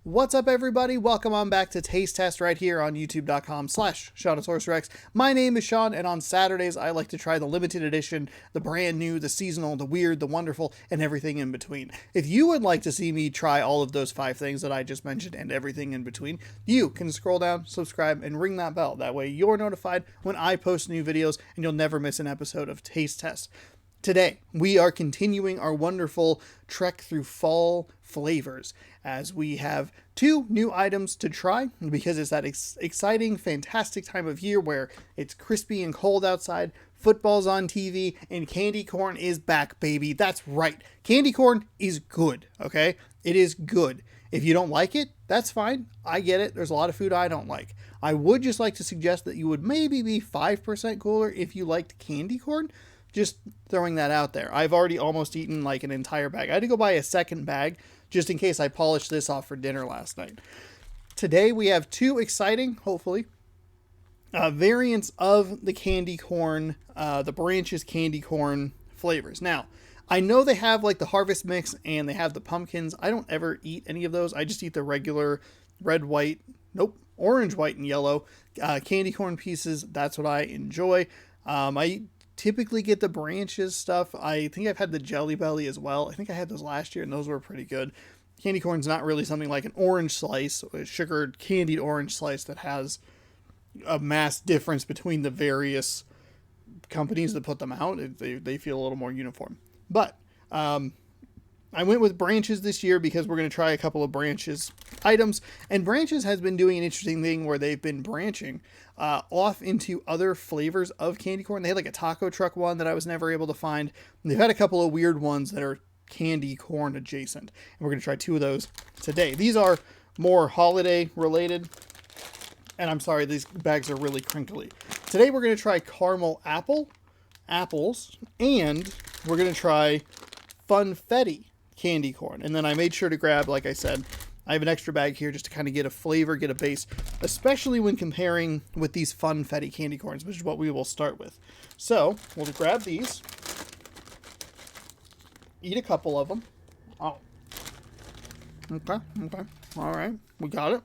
What's up, everybody? Welcome on back to Taste Test right here on youtube.com/SeanSourceRex. My name is Sean, and on Saturdays, I like to try the limited edition, the brand new, the seasonal, the weird, the wonderful, and everything in between. If you would like to see me try all of those 5 things that I just mentioned and everything in between, you can scroll down, subscribe, and ring that bell. That way you're notified when I post new videos, and you'll never miss an episode of Taste Test. Today, we are continuing our wonderful trek through fall flavors as we have 2 new items to try because it's that exciting, fantastic time of year where it's crispy and cold outside, football's on TV, and candy corn is back, baby. That's right. Candy corn is good, okay? It is good. If you don't like it, that's fine. I get it. There's a lot of food I don't like. I would just like to suggest that you would maybe be 5% cooler if you liked candy corn. Just throwing that out there. I've already almost eaten like an entire bag. I had to go buy a second bag just in case I polished this off for dinner last night. Today we have 2 exciting, hopefully, variants of the candy corn, the Branches candy corn flavors. Now, I know they have like the harvest mix and they have the pumpkins. I don't ever eat any of those. I just eat the regular orange, white, and yellow candy corn pieces. That's what I enjoy. I typically get the Branches stuff. I think I've had the Jelly Belly as well. I think I had those last year and those were pretty good. Candy corn's not really something like an orange slice, a sugared candied orange slice that has a mass difference between the various companies that put them out. They feel a little more uniform. But I went with Branches this year because we're going to try a couple of Branches items. And Branches has been doing an interesting thing where they've been branching off into other flavors of candy corn. They had like a taco truck one that I was never able to find. And they've had a couple of weird ones that are candy corn adjacent. And we're going to try 2 of those today. These are more holiday related. And I'm sorry, these bags are really crinkly. Today we're going to try caramel apples, and we're going to try funfetti candy corn. And then I made sure to grab, like I said, I have an extra bag here just to kind of get a flavor, get a base, especially when comparing with these funfetti candy corns, which is what we will start with. So we'll grab these, eat a couple of them. Oh, okay, all right, we got it.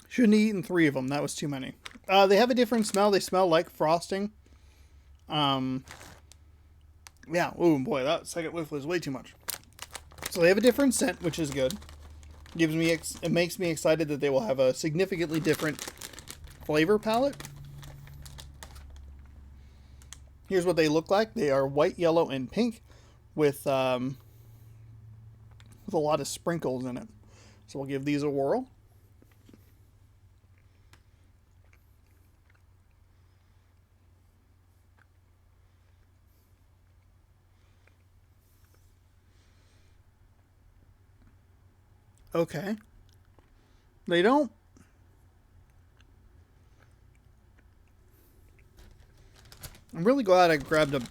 Shouldn't have eaten 3 of them. That was too many. They have a different smell. They smell like frosting. Yeah. Oh boy, that second whiff was way too much. So they have a different scent, which is good. It makes me excited that they will have a significantly different flavor palette. Here's what they look like. They are white, yellow, and pink with a lot of sprinkles in it. So we'll give these a whirl. Okay. They don't. I'm really glad I grabbed a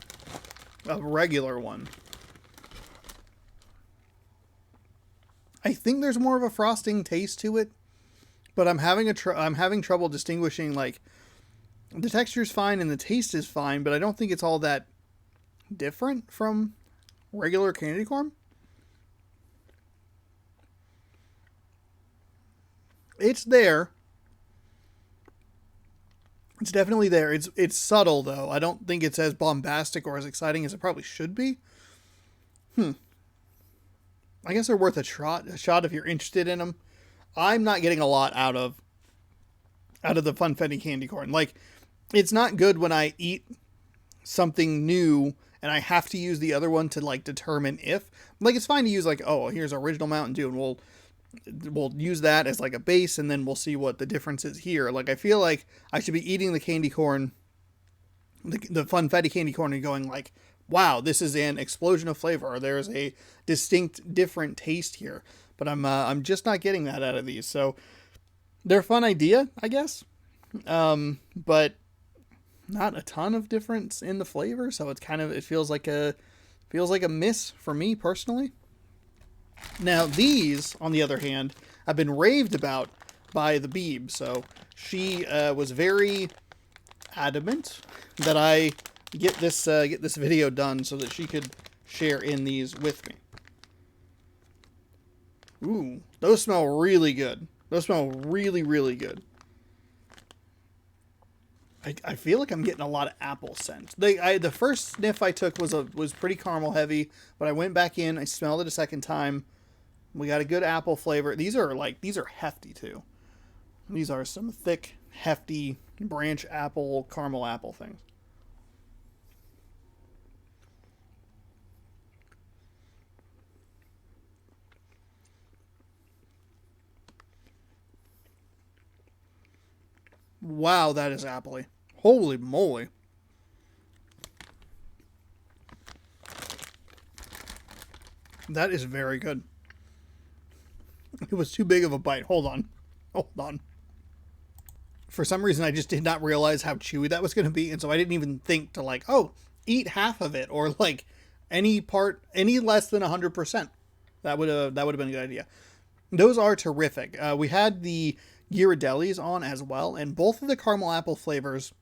regular one. I think there's more of a frosting taste to it, but I'm having trouble distinguishing, like, the texture's fine and the taste is fine, but I don't think it's all that different from regular candy corn. It's there. It's definitely there. It's subtle, though. I don't think it's as bombastic or as exciting as it probably should be. I guess they're worth a shot if you're interested in them. I'm not getting a lot out of the funfetti candy corn. Like, it's not good when I eat something new and I have to use the other one to, like, determine if. Like, it's fine to use, like, oh, here's original Mountain Dew, and we'll use that as like a base, and then we'll see what the difference is here. Like, I feel like I should be eating the candy corn, the funfetti candy corn, and going like, wow, this is an explosion of flavor, or there's a distinct different taste here. But I'm just not getting that out of these. So they're a fun idea, I guess. But not a ton of difference in the flavor. So it feels like a miss for me personally. Now these, on the other hand, have been raved about by the Beeb. So she was very adamant that I get this video done so that she could share in these with me. Ooh, those smell really good. Those smell really, really good. I feel like I'm getting a lot of apple scent. The first sniff I took was pretty caramel heavy, but I went back in, I smelled it a second time. We got a good apple flavor. These are hefty too. These are some thick, hefty branch apple, caramel apple things. Wow, that is appley. Holy moly. That is very good. It was too big of a bite. Hold on. Hold on. For some reason, I just did not realize how chewy that was going to be, and so I didn't even think to like, oh, eat half of it, or like any less than 100%. That would have been a good idea. Those are terrific. We had the Ghirardellis on as well, and both of the caramel apple flavors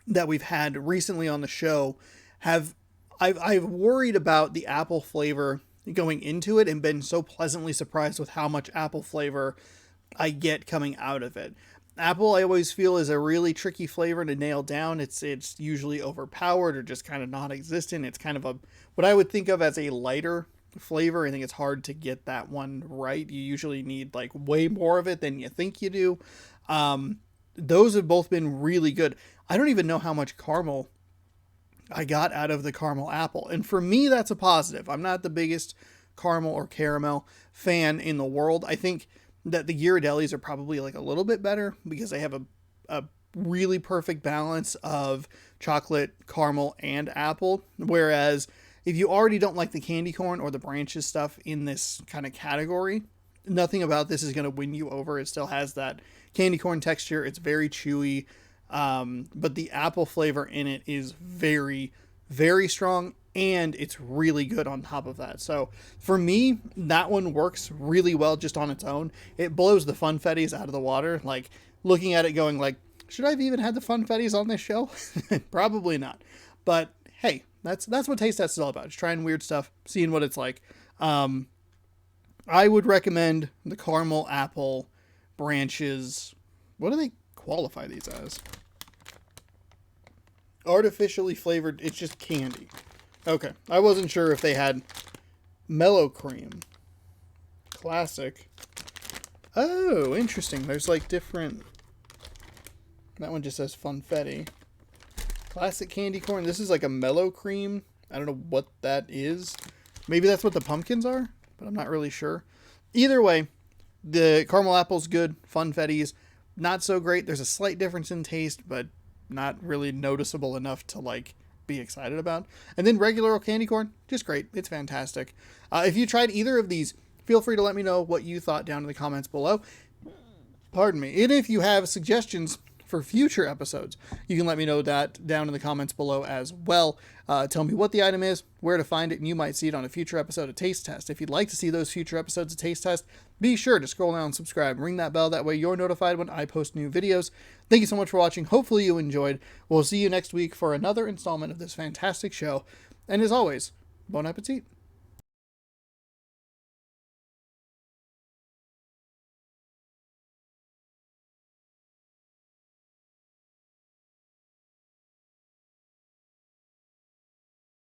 that we've had recently on the show I've worried about the apple flavor going into it and been so pleasantly surprised with how much apple flavor I get coming out of it. Apple, I always feel, is a really tricky flavor to nail down. It's usually overpowered or just kind of non-existent. It's kind of what I would think of as a lighter flavor. I think it's hard to get that one right. You usually need like way more of it than you think you do. Those have both been really good. I don't even know how much caramel I got out of the caramel apple, and for me that's a positive. I'm not the biggest caramel or caramel fan in the world. I think that the Ghirardellis are probably like a little bit better because they have a really perfect balance of chocolate, caramel, and apple, whereas if you already don't like the candy corn or the branches stuff in this kind of category, nothing about this is going to win you over. It still has that candy corn texture. It's very chewy. But the apple flavor in it is very, very strong, and it's really good on top of that. So for me, that one works really well just on its own. It blows the funfettis out of the water. Like looking at it going like, should I have even had the funfettis on this show? Probably not. But hey, that's what Taste Test is all about. Just trying weird stuff, seeing what it's like. I would recommend the caramel apple branches. What do they qualify these as? Artificially flavored. It's just candy. Okay. I wasn't sure if they had mellow cream. Classic. Oh, interesting. There's like different. That one just says funfetti. Classic candy corn. This is like a mellow cream. I don't know what that is. Maybe that's what the pumpkins are, but I'm not really sure. Either way, the caramel apple's good. Funfettis, not so great. There's a slight difference in taste, but not really noticeable enough to like be excited about. And then regular old candy corn, just great. It's fantastic. If you tried either of these, feel free to let me know what you thought down in the comments below. Pardon me. And if you have suggestions for future episodes, you can let me know that down in the comments below as well. Tell me what the item is, where to find it, and you might see it on a future episode of Taste Test. If you'd like to see those future episodes of Taste Test, be sure to scroll down and subscribe and ring that bell. That way you're notified when I post new videos. Thank you so much for watching. Hopefully you enjoyed. We'll see you next week for another installment of this fantastic show. And as always, bon appetit.